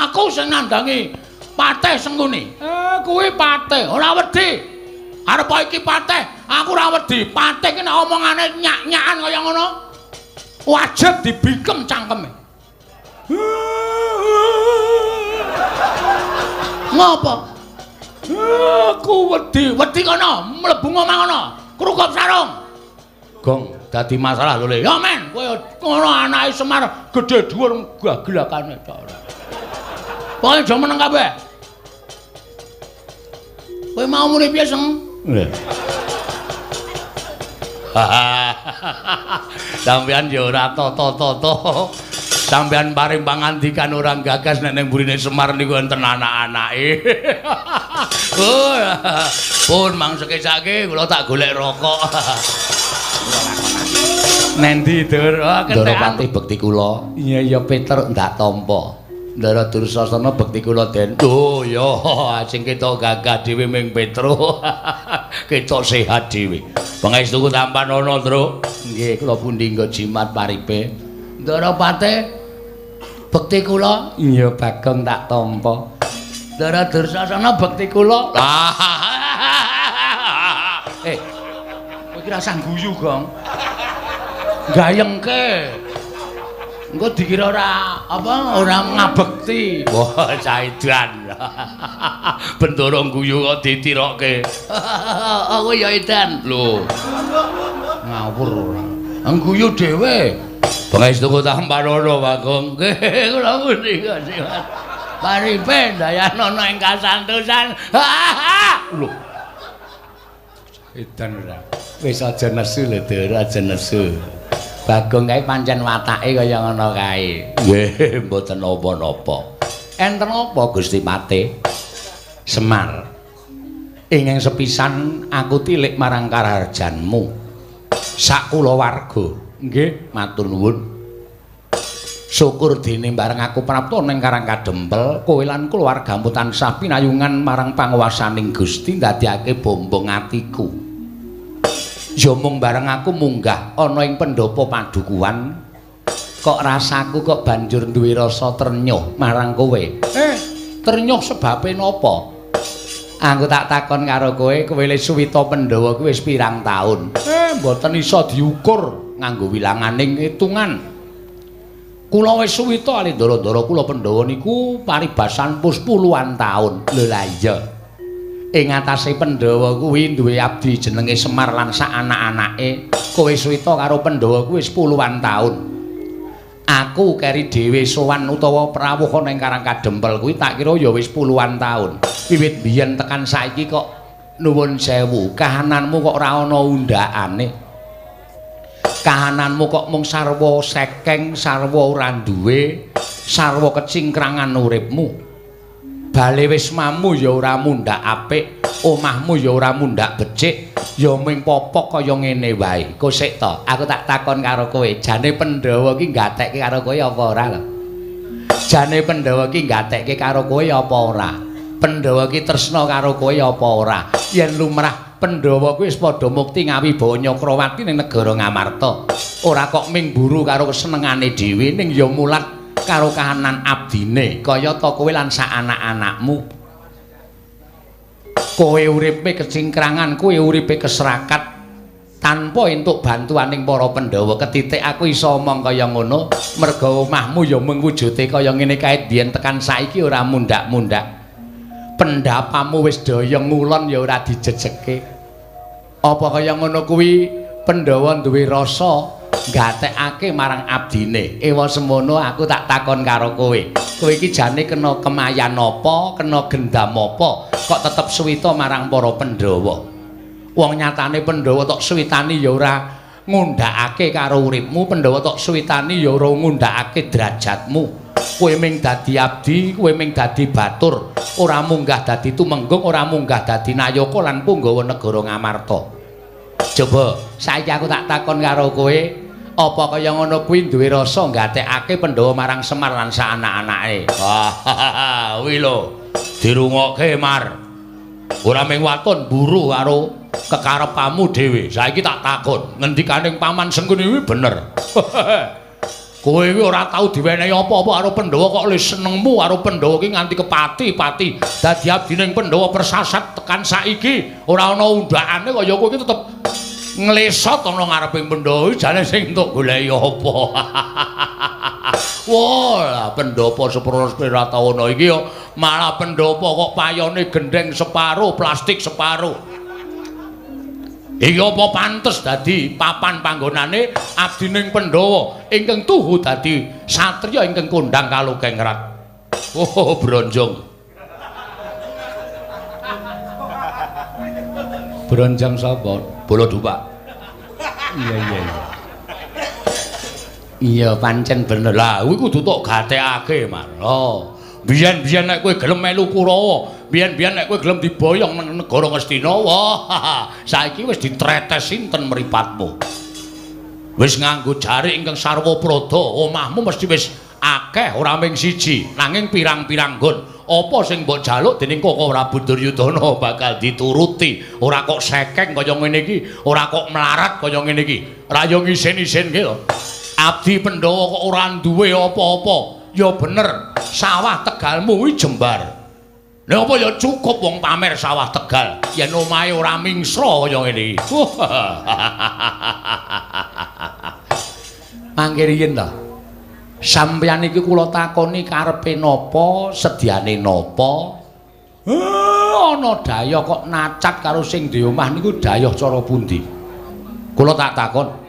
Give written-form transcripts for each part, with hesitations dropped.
Aku sing nandangi Patih Sengkuni. Kuwi Patih, ora wedi. Arep iki Patih, aku ora wedi. Patih ki nek omongane nyak-nyakan kaya ngono, wajib dibikem cangkeme. Ngopo? Aku wedi kono, mlebu omah kono, krukup sarung. Gong, dadi masalah lho, Le. Ya men, kowe ngono anake Semar gedhe dhuwur gagelakane tok. Pokoke aja meneng kabeh. Kowe mau muni piye, Seng? Lho. Sampeyan ya ora toto-toto. Sampeyan paring pangandikan orang gagas nek ning burine Semar niku enten anak-anake. Oh, pun mangsekake kula tak golek rokok. Nendi Dur? Ndara Pati bekti kula. Iya Peter ndak tampa. Ndara Dursasana bekti kula Den. Oh ya, sing ketok gagah dhewe ming Petro. Ketok sehat dhewe. Pangestuku tampan ana, Tru. Nggih, kula pundi nggo jimat paripe. Ndara Pati bekti kula. Iya Bagong tak tampa. Ndara Dursasana bekti kula. Kowe iki rasah guyu, Gong. Gayengke. Engko dikira ora ngabekti. Wah, caidan. Bendoro guyu kok ditirokke. Aku ya edan. Lho. Ngawur ora. Ngguyu dhewe. Pangestuku tampanono, Bagong. Kula pundi kok siwat. Paripe dayanono ing kasantosan. Lho. Edan ora. Wis aja nesu lho, Dur, aja nesu. Bagong kae pancen watake kaya ngono kae. Nggih, mboten napa-napa. Enten apa Gusti Patih? Semar. Inging sepisan aku tilik marang karaharjanmu. Sak kulawarga. Nggih, matur nuwun. Syukur dene bareng aku prapta ning Karang Kadempel, kowe lan kulawargamu tansah pinayungan marang panguwasaning Gusti ndadekake bombong atiku. Ya mung bareng aku munggah ana ing pendopo padukuhan kok rasaku kok banjur duwe rasa ternyuh marang kowe. Ternyuh sebabe napa? Aku tak takon karo kowe le suwita Pandhawa kuwi wis pirang taun? Mboten iso diukur nganggo wilanganing hitungan. Kula wis suwita ali ndara-ndara kula Pandhawa niku paribasan pus puluhan taun. Lho la iya. Ing atase Pandhawa kuwi duwe abdi jenenge Semar lan sak anak-anake. Kowe suwita karo Pandhawa kuwi wis puluhan taun. Aku keri dhewe sowan utawa prawuh ning Karang Kadempel kuwi tak kira ya wis puluhan taun. Wiwit biyen tekan saiki kok nuwun sewu, kahananmu kok ora ana undhakane. Kahananmu kok mung sarwa sekeng, sarwa ora duwe, sarwa kecingkrangan uripmu. Bale wis mamu ya ora mundhak apik, omahmu ya ora mundhak becik, ya ming popok kaya ngene wae. Kosik to, aku tak takon karo kowe, jane Pandhawa ki nggatekke karo kowe apa ora lho? Jane Pandhawa ki nggatekke karo kowe apa ora? Pandhawa ki tresna karo kowe apa ora? Yen lumrah Pandhawa kuwi wis padha mukti ngawibawa Nyakrawati ning negara Ngamarta. Ora kok ming buru karo kesenengane dhewe ning ya mulat karo kahanan abdine kaya ta kowe lan sak anak-anakmu. Kowe uripe kecingkrangan, kowe uripe keserakat tanpa entuk bantuaning para Pandhawa. Ketitik aku iso omong kaya ngono merga omahmu ya mung wujude kaya ngene kae biyen tekan saiki ora mundhak-mundhak. Pendapamu wis daya ngulon ya ora dijejeke. Apa kaya ngono kuwi Pandhawa duwe rasa gatekake marang abdine. Ewa semono aku tak takon karo kowe. Kowe iki jane kena kemayan apa, kena gendam apa, kok tetep suwita marang para Pandhawa. Wong nyatane Pandhawa tok suwitani ya ora ngundhakake karo uripmu, Pandhawa tok suwitani ya ora ngundhakake derajatmu. Kowe ming dadi abdi, kowe ming dadi batur, ora munggah dadi tumenggung, ora munggah dadi nayaka lan punggawa negara Ngamarta. Coba saiki aku tak takon karo kowe, apa kaya ngono kuwi duwe rasa nggatekake Pandhawa marang Semar lan sak anak-anake? Wah, kuwi lho. Dirungokke, Mar. Ora ming waton buru karo kekarepamu dhewe. Saiki tak takon, ngendikaning Paman Sengkuni kuwi bener. Kowe iki ora tau diwenehi apa-apa karo Pandhawa kok le senengmu karo Pandhawa iki nganti kepati-pati. Dadi abdining Pandhawa persasat tekan saiki ora ana undhakane kaya kowe iki tetep nglesot ana ngareping Pandhawa jane sing entuk goleki apa. Wah, pendopo sepuro ora tau ana iki yo malah pendopo kok payone gendeng separo, plastik separo. Iki apa pantes dadi papan panggonane abdining Pandhawa ingkang tuhu dadi satriya ingkang kondhang kalukengrat. Oh, bronjong. Bronjong sapa? Baladupa. Iya. Iya pancen bener. Lah kuwi kudu tok gatekake, Mas. Oh. Biyen-biyen nek kowe gelem melu Kurawa, biyen-biyen nek kowe gelem diboyong nang negara Ngastina, wah, saiki wis ditretes sinten mripatmu. Wis nganggo jari ingkang sarwa prada, omahmu mesti wis akeh ora mung siji, nanging pirang-pirang nggon. Apa sing mbok jaluk dening Koko Prabu Duryudana bakal dituruti. Ora kok sekeng kaya ngene iki, ora kok melarat kaya ngene iki. Ora yo ngisin-isinke lho. Abdi Pandhawa kok ora duwe apa-apa. Ya bener, sawah Tegalmu kuwi jembar. Lha apa ya cukup wong pamer sawah Tegal yen omahe ora mingsra kaya ngene iki. Mangke riyen ta. Sampeyan iki kula takoni karepe napa, sediane napa? Ana daya kok nacat karo sing di omah niku daya cara pundi? Kula tak takon.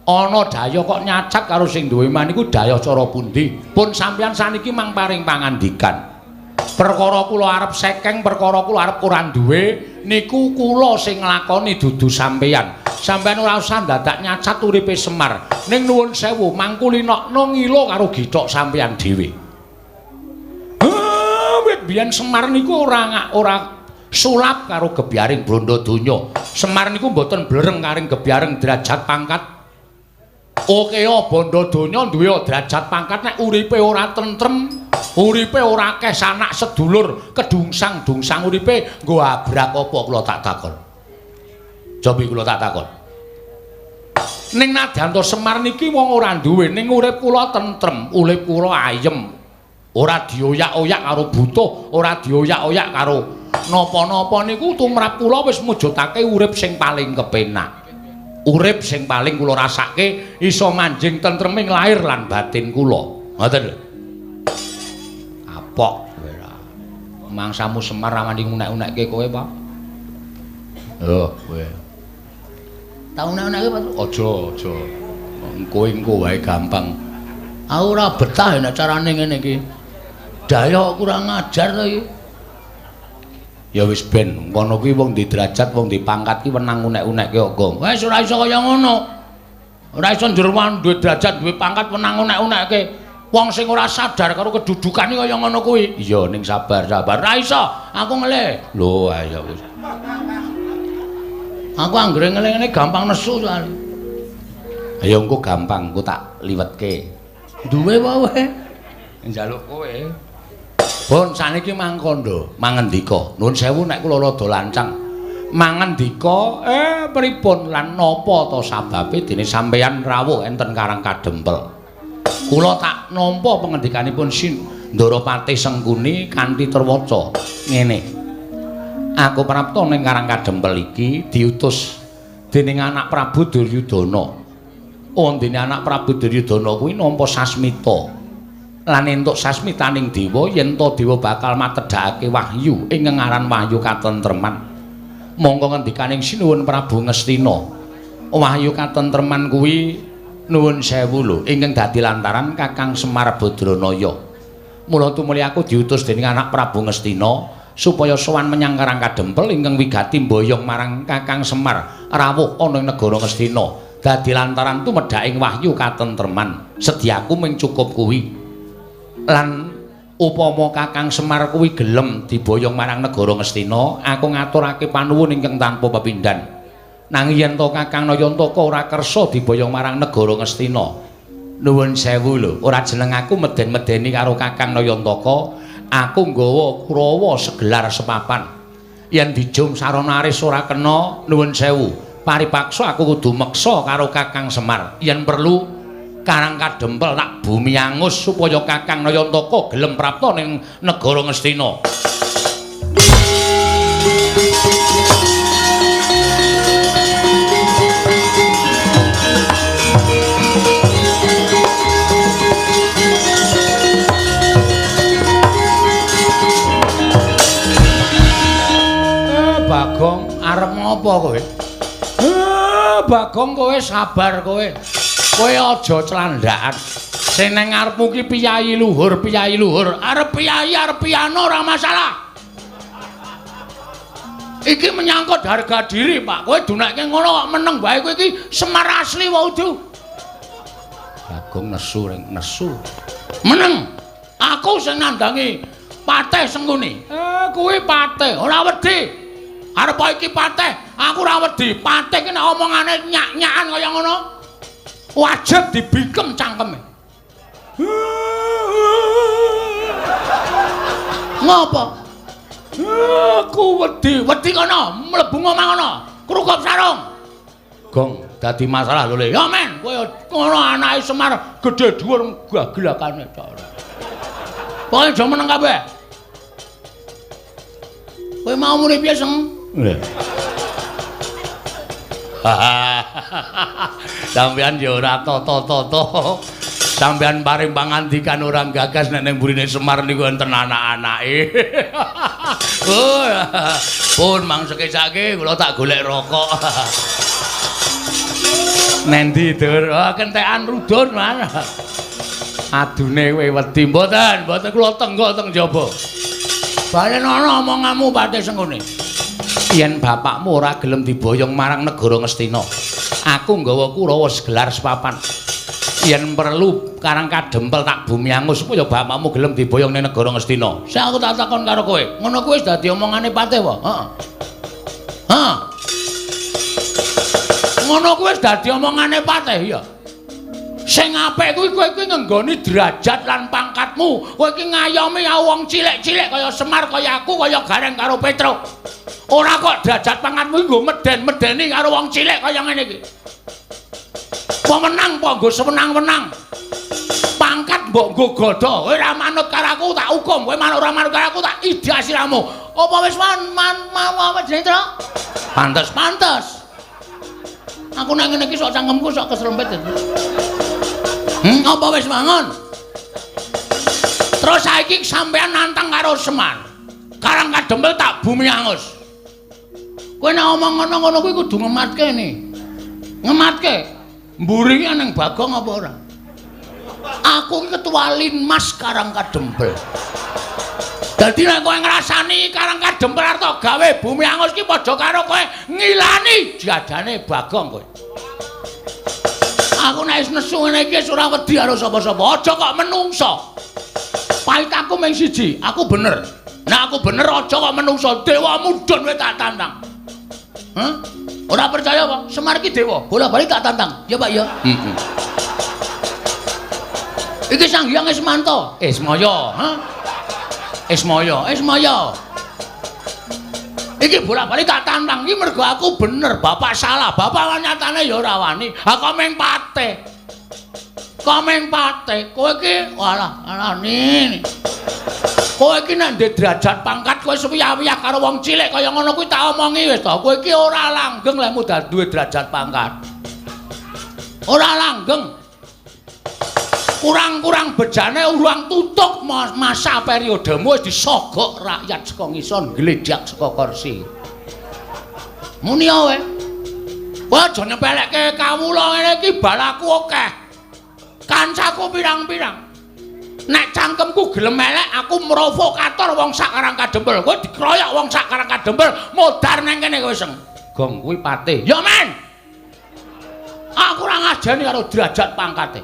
Ana daya kok nyacat karo sing duwe omah niku daya cara pundi? Pun sampeyan saniki mang paring pangandikan. Perkara kula arep sekeng, perkara kula arep ora duwe niku kula sing nglakoni dudu sampeyan. Sampeyan ora usah dadak nyacat uripe Semar. Ning nuwun sewu, mangkulinokno ngilo karo githok sampeyan dhewe. Wit biyen Semar niku ora sulap karo gebyaring Brondodonya. Semar niku mboten blereng karing gebyaring derajat pangkat. Oke, bondo donya duwe derajat pangkat nek uripe ora tentrem, uripe ora akeh sanak sedulur, kedungsang-dungsang uripe nggo abrak apa kula tak takon. Cobi kula tak takon. Ning nadyanto Semar niki wong ora duwe, ning urip kula tentrem, urip kula ayem. Ora dioyak-oyak karo butuh, ora dioyak-oyak karo napa-napa niku tumrap kula wis mujudake urip sing paling kepenak. Urip sing paling kula rasake iso manjing tentreming lahir lan batin kula. Ngoten lho. Apok kowe ra. Mangsamu Semar ramani ngunek-unekke kowe, Pak. Oh, kowe. Tak unek-unekke, Pak. Aja. Engko wae gampang. Aku ora betah nek carane ngene iki. Daya kurang ajar to iki. Ya wis ben ngono kuwi wong di derajat wong di pangkat ki wenang unek-unekke kok. Wis ora iso kaya ngono. Ora iso njerwan duwe derajat duwe pangkat wenang unek-unekke. Wong sing ora sadar karo kedudukane kaya ngono kuwi. Iya ning sabar. Ora iso. Aku ngelih. Lho ayo wis. Aku anggere ngelih-ngelih gampang nesu soalé. Ayo engko gampang engko tak liwetke. Duwe wae. Njaluk kowe. Pun saniki mangkandha, mangendika. Nuwun sewu nek kula rada lancang. Mangendika, pripun lan napa ta sababe dene sampeyan rawuh enten Karang Kadempel. Kula tak nampa pangendikanipun Ndaropati Sengkuni kanthi terwaca ngene. Aku prapta ning Karang Kadempel iki diutus dening anak Prabu Duryudana. Dene anak Prabu Duryudana kuwi nampa sasmita. Lan entuk sasmitaning dewa yen to dewa bakal matedhakake wahyu ing ngaran wahyu katentreman. Monggo ngendikaning sinuwun Prabu Ngastina. Wahyu katentreman kuwi nuwun sewu lho ingkang dadi lantaran Kakang Semar Badranaya. Mula tumuli aku diutus dening anak Prabu Ngastina supaya sowan menyang Karang Kadempel ingkang wigati mboyong marang Kakang Semar rawuh ana ing negara Ngastina. Dadi lantaran tumedhaking wahyu katentreman. Sediaku mung cukup kuwi. Lan upama Kakang Semar kuwi gelem diboyong marang negara Ngastina, aku ngaturake panuwun ingkang tanpa pepindhan. Nanging yen to Kakang Nayantaka ora kersa diboyong marang negara Ngastina, nuwun sewu lho, ora jeneng aku meden-medeni karo Kakang Nayantaka, aku nggawa Kurawa segelar sepapan. Yen dijum sarana aris ora kena, nuwun sewu, paripaksa aku kudu meksa karo Kakang Semar. Yen perlu Karang Kadempel tak bumi angus supaya Kakang Nayantaka gelem prapta ning negara Ngastina. Bagong arep ngopo kowe? Bagong kowe sabar kowe. Kowe aja clandhakan. Sing nang ngarepmu ki piyayi luhur. Arep piyayi arep piano ora masalah. Iki menyangkut harga diri, Pak. Kowe dunekke ngono kok meneng bae kowe iki Semar asli wae udu. Bagong nesu. Meneng. Aku sing nandangi Patih Sengkuni. Kuwi Patih, ora wedi. Arep iki Patih, aku ora wedi. Patih ki nek omongane nyak-nyakan kaya ngono, wajib dibingkem cangkeme. Ngopo? Aku wedi kono, mlebu omah kono, krukup sarung. Gong, dadi masalah lho, Le. Ya men, kowe ngono anake Semar gedhe dhuwur gagelakane tok. Pokoke aja meneng kabeh. Kowe mau muni piye, Seng? Sampeyan ya ora toto-toto. Sampeyan paring pangandikan orang gagas nek ning burine Semar niku enten anak-anake. Oh, pun mangsekake kula tak golek rokok. Nendi dur? Oh, kentekan rudun mana? Adune kowe wedi mboten kula tenggo teng jaba. Balen ana omonganmu Patih Sengkuni. Yen bapakmu ora gelem diboyong marang negara Ngastina, aku nggawa Kurawa segelar sepapan. Yen perlu Karang Kadempel tak bumi angus supaya bapakmu gelem diboyong ning negara Ngastina. Sing aku tak takon karo kowe, ngono kuwi wis dadi omongane Patih wae. Heeh. Ngono kuwi wis dadi omongane Patih ya. Sing apik kuwi kowe iki ngenggoni derajat lan pangkatmu. Kowe iki ngayomi wong cilik-cilik kaya Semar, kaya aku, kaya Gareng karo Petruk. Ora kok derajat pangkatmu iki nggo meden-medeni karo wong cilik kaya ngene iki. Pemenang apa nggo sewenang-wenang. Pangkat mbok nggo godha. Kowe ora manut karo aku tak hukum. Kowe ora manut karo aku tak idas siramu. Apa wis apa jenenge, Tru? Pantes. Aku nang ngene iki sok cangkemku sok keslempet. Apa wis mangon? Terus saiki sampean nantang karo Semar. Karang Kadempel tak bumi angus. Kowe nek omong ngono kuwi kudu ngematke ni. Ngematke. Mburi ki nang Bagong apa ora? Aku ki ketua Linmas Karang Kadempel. Dadi nek kowe ngrasani Karang Kadempel arep gawe bumi angus ki padha karo kowe ngilani jadane Bagong kowe. Aku nek wis nesu ngene iki ora wedi karo sapa-sapa. Aja kok menungso. Pait aku mung siji, aku bener. Nek aku bener aja kok menungso. Dewa mudhun kowe tak tantang. Hah? Ora percaya apa? Semar ki dewa, bola-bali tak tantang. Ya, Pak, ya. Iki Sang Hyang Ismanta, Ismaya, hah? Ismaya. Iki bola-bali tak tantang iki mergo aku bener, bapak salah. Bapak nyatane ya ora wani. Ha komeng Patih. Kowe iki walah nini. Kowe iki nek ndek derajat pangkat kowe suwi-wiyah karo wong cilik kaya ngono kuwi tak omongi wis to. Kowe iki ora langgeng lek mudhar duwe derajat pangkat. Ora langgeng. Kurang-kurang bejane urang tutuk masa periodemu wis disogok rakyat saka ngisor gledhak saka kursi. Muni wae. Kowe aja nyepelekke kawula ngene iki balaku akeh. Kancaku pirang-pirang. Nek cangkemku gelem elek aku provokator wong sak Karang Kadempel. Kowe dikeroyok wong sak Karang Kadempel modar nang kene kowe Seng. Gong kuwi Patih. Ya men. Aku ora ngajeni karo derajat pangkate.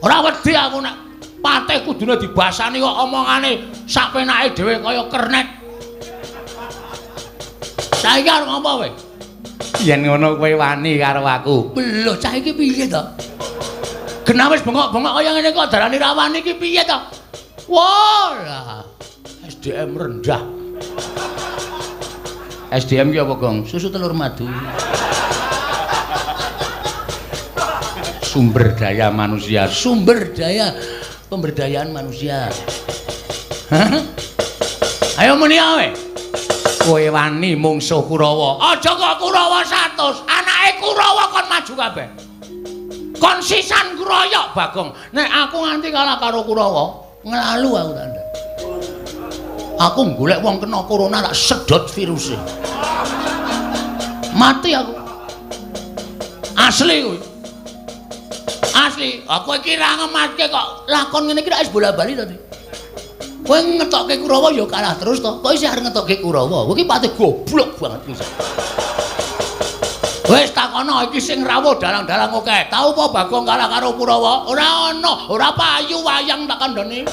Ora wedi aku nek Patih kudune dibasani kok omongane sak penake dhewe kaya kernet. Saiki arep ngopo kowe? Yen ngono kowe wani karo aku. Lho cah iki piye to? Genah wis bengok-bengok kaya ngene kok darani rawani iki piye to? Wah, SDM rendah. SDM ki apa, Gong? Susu telur madu. Sumber daya manusia, sumber daya pemberdayaan manusia. Ayo muni ae. Kowe wani mungsuh Kurawa. Aja kok Kurawa 100. Anake Kurawa kon maju kabeh. Kon sisan kroyok Bagong. Nek aku nganti kalah karo Kurawa, nglalu aku tanda. Aku golek wong kena corona tak sedot virusé. Mati aku. Asli kuwi. Asli, aku iki ra ngematke kok lakon ngene iki ra wis bola-bali to. Kowe ngetokke Kurawa ya kalah terus to. Kok isih arep ngetokke Kurawa? Kowe iki pati goblok banget iki. Wis takono iki sing rawuh dalang-dalang oke. Tau apa Bagong kalah karo Kurawa? Ora ana, ora payu wayang tak kandhani.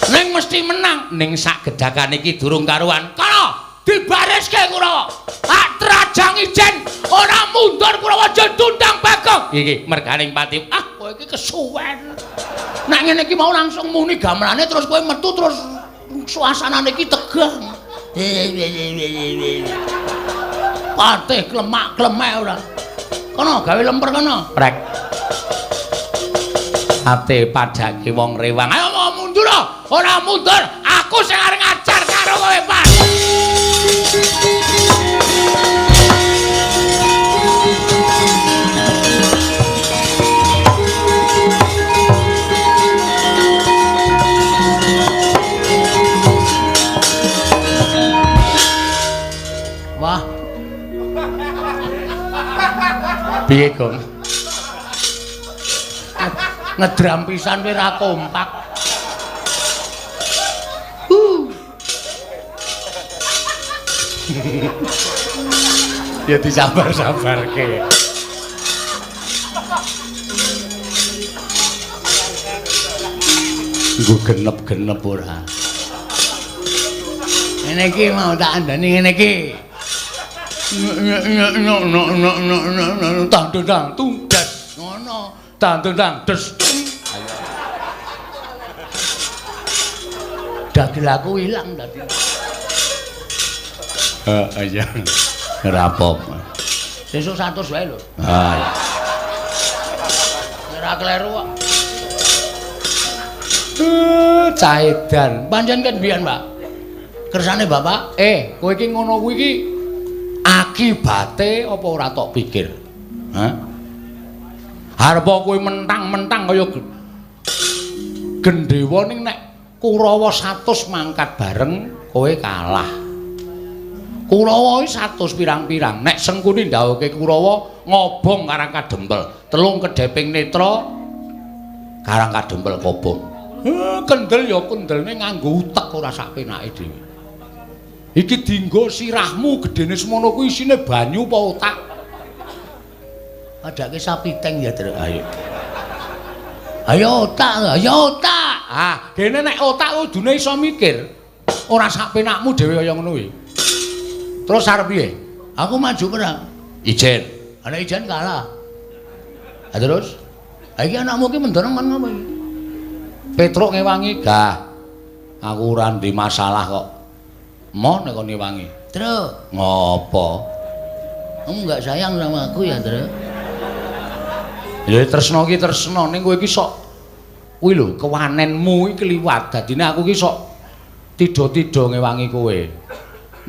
Ning mesti menang. Ning sak gedhakan iki durung karuan. Kono dibariske Kurawa. Hak trajang ijen ora mundur Kurawa jendundang Bagong. Iki merganing pati. Ah, kowe iki kesuwen. Nek ngene iki mau langsung muni gamelane terus kowe metu terus suasanane iki tegang. Patih klemak-klemek ora. Kono gawe lemper kono. Prek. Ate padake wong rewang. Ayo mau mundur ora mundur. Aku sing arep ngajar karo kowe, Pak. Wah. Piye, Gong? Ngedram pisan kowe ra kompak. Ya disabar-sabarke. Nggo genep-genep ora. Ngene iki mau tak andani ngene iki. Tang tundas ngono. Tang des. Dagel aku ilang tadi. Iya. Ora apa-apa. Sesuk 100 wae lho. Ha. Ora kleru kok. Caedan. Pancen ket mbiyen, Pak. Kersane Bapak, kowe iki ngono kuwi iki akibate apa ora tok pikir? Hah? Arep kowe mentang-mentang kaya gendhewa ning nek Kurawa 100 mangkat bareng kowe kalah. Kurawa iki 100 pirang-pirang. Nek Sengkuni ndhawuhke Kurawa ngobong Karang Kadempel, telung kedheping netra Karang Kadempel kobong. Kendel ya kendelne nganggo utek ora sak penake dhewe. Iki dienggo sirahmu gedene semono kuwi isine banyu apa otak? Adake sapi teng ya, Truk. Ayo. Ayo otak, ayo otak. Ah, kene nek otak kudune iso mikir. Ora sak penakmu dhewe kaya ngono kuwi. Terus arep piye? Aku maju perang. Ijen. Ana ijen kalah. Ha terus? Ha iki anakmu ki mendorong kan ngopo iki? Petruk ngewangi, "Gah. Aku ora ndek masalah kok." Mon nek kon ngewangi. Truk, ngopo? Kamu enggak sayang sama aku ya, Truk? Ya tresno ki tresno ning kowe iki sok kuwi lho kewanenmu iki kliwat. Dadine aku ki sok tido-tido ngewangi kowe.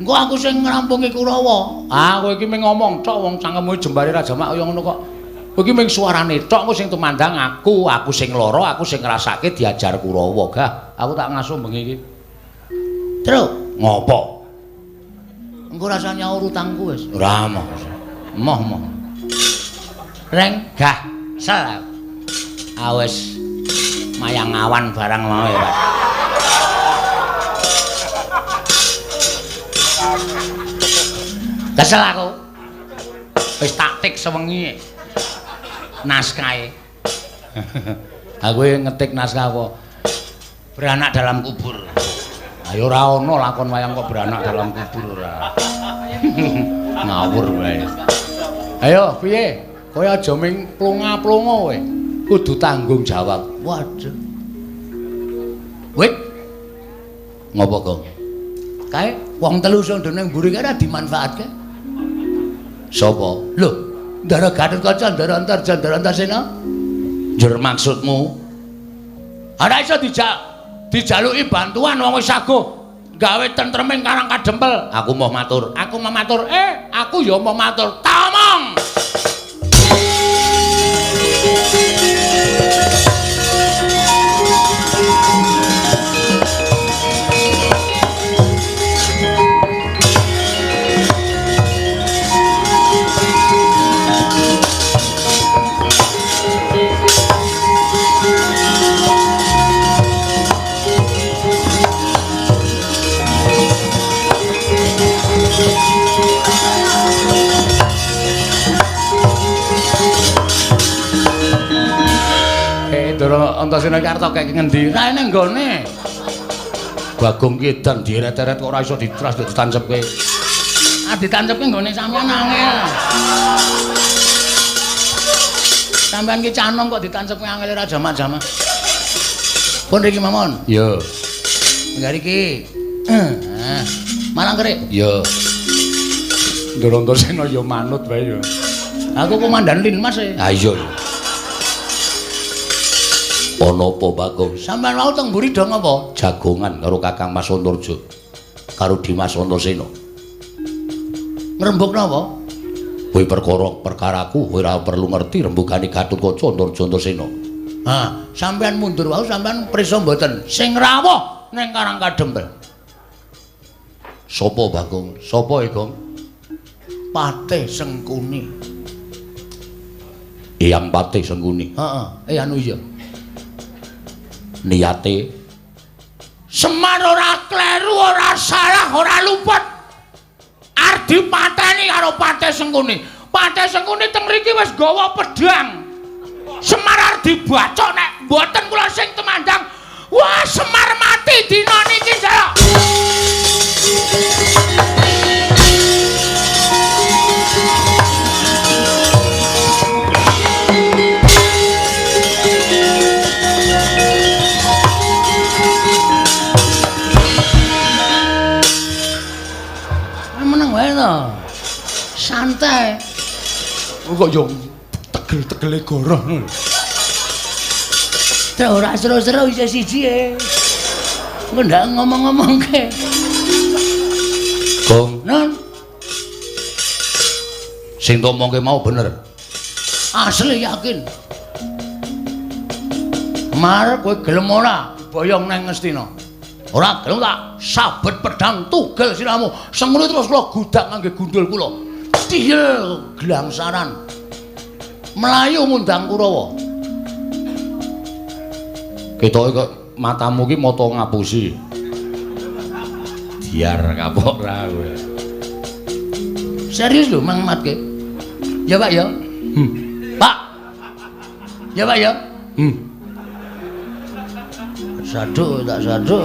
Engko aku sing ngrampungi Kurawa. Ah, kowe iki mung ngomong tok wong cangkemmu jembare Raja Mak kaya ngono kok. Kowe iki mung suarane tok, kowe sing tumandang aku sing lara, aku sing ngrasake diajar Kurawa. Gah, aku tak ngasuh bengi iki. Truk, ngopo? Engko rasa nyaur utangku wis. Ora moh. Moh. Reng, gah. Sel. Awes mayang awan barang mau ya, Pak. Kesel aku. Wis taktik sewengi. Naskahe. Aku ngetik naskah apa? Beranak dalam kubur. Ayo ora ono lakon wayang kok beranak dalam kubur ora. Ngawur wae. Ayo, piye? Kowe aja ming plonga-plonga kowe. Kudu tanggung jawab. Waduh. Wit. Ngopo, Gong? Kae wong telu sing ndene mburi kae ora dimanfaatke. Sapa? Lho, Ndara Gatotkaca, Ndara Antarja, Ndara Antasena. Njur maksudmu Ora iso dijaluki bantuan wong wis saguh gawe tentreming Karang Kadempel. aku mau matur. Aku mau matur, aku ya mau matur. Tamong. Ndara Antasena Karta kek ngendi? Lah ning nggone. Bagong Kidan dieret-eret kok ora iso ditras ditancepke. Ditancepke nggone sampean angel. Sampean ki canom kok ditancepke angel ora jamak-jamak. Pun iki mamon. Yo. Enggak iki. Malang kerik. Yo. Ndara Antasena ya manut wae yo. Aku komandan Linmas e. Ha iya. Ana apa Bagong? Sampeyan mau teng mburi dong apa? Jagongan karo Kakang Mas Antarja karo Dimas Antasena. Ngrembug napa? Kowe perkaraku kowe ora perlu ngerti rembugane Gatotkaca Antarja. Sampeyan mundur wae sampeyan prisa mboten sing rawuh ning Karang Kadempel. Sopo Bagong? Sopo e, Gong? Patih Sengkuni. Eyang Patih Sengkuni. Heeh, anu iya. Niate Semar ora kleru, ora salah, ora luput. Arep dipateni karo Patih Sengkuni. Patih Sengkuni teng mriki wis gawa pedhang. Semar arep dibacok nek mboten kula sing temandang. Wah, Semar mati dina niki, Jaya. Meneng wae to. Santai. kok yo tegel-tegele goroh. Terus ora seru-seru isa siji e. Engko ndak ngomong-ngomongke. Gong, Non, sing tomongke mau bener. asli yakin. Mar kowe gelem ora boyong nang Ngastina? Ora gelem tak sabet pedhang tugel siramu. Semene terus kula gudak ngangge gundul kula. Tiyel glangsaran. Melayu ngundang Kurawa. Ketoke kok matamu ki mata ngapusi. Diar kapok ra kowe. Serius lho Mang Matke. Ya Pak ya. Pak. Ya Pak ya. Sadu tak sadu.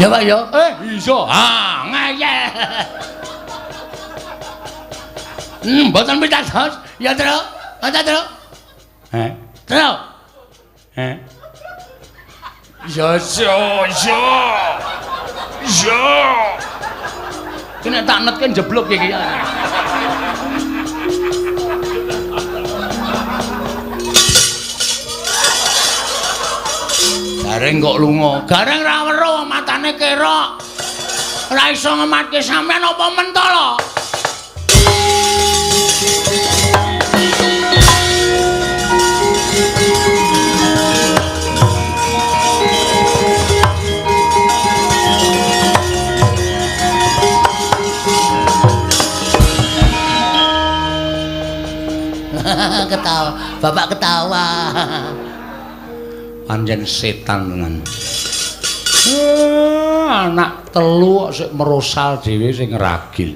Ya Pak ya. Iso. Ngayeh. Mboten pitados. Ya Tru. Ata Tru. Tru. Ya. Kene tak netke jeblok iki ya. Gareng kok lunga. Gareng ra weruh matane kerok. Ora iso ngematke sampean apa mentala. Ketawa, Bapak ketawa. Panjen setan tenan. Anak telu kok sik merosal dhewe sing ragil.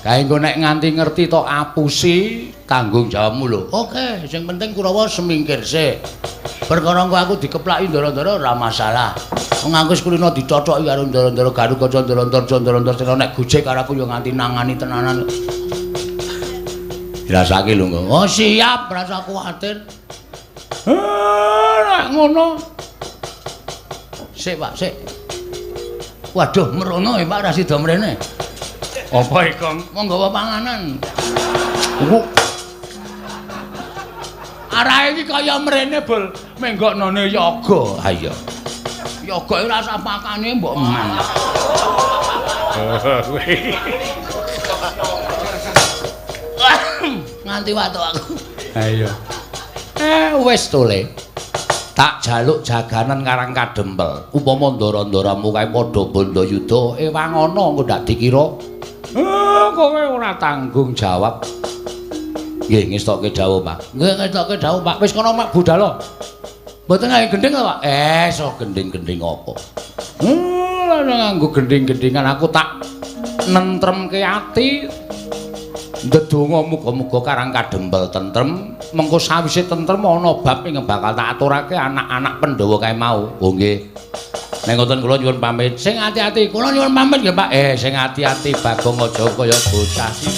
Kae engko nek nganti ngerti to apusi tanggung jawabmu lho. Oke, sing penting Kurawa semingkir sik. Perkara engko aku dikeplaki ndara-ndara ora masalah. Wong aku kulino dicothoki karo ndara-ndara Gatotkaca ndara-ndara nek gojek karo aku yo nganti nangani tenanan. Dirasake lho engko. Oh, siap, ora usah kuwatir. Nek ngono. Sik, Pak, sik. Waduh, merono ya Pak, ra sida mrene. Apa iku? Mau nggawa panganan. Arahe iki kaya mrene bol menggoknone yoga. Ha iya. Yoga iki rasa pakane mbok eman. Nganti watu aku. Ha iya. Wis to Le. Tak jaluk jaganan karang kadempel. Upama ndara-ndaramu kae padha Bandayuda ewangana engko ndak dikira. Kowe ora tanggung jawab. Nggih ngestokke dawuh, Pak. Nggih ngestokke dawuh, Pak. Wis kono mak budal lo. Mboten nggawe gending lho, Pak. So gending-gending apa? Nganggo gending-gendingan aku tak nentremke ati. Ndedonga muga-muga karang kadempel tentrem. Mengko sawise tentrem ana bab sing bakal tak aturake anak-anak Pandhawa kae mau. Oh nggih. Nek ngoten kula nyuwun pamit. Sing ati-ati, kula nyuwun pamit nggih, Pak. Sing ati-ati Bagong aja kaya bocah sih.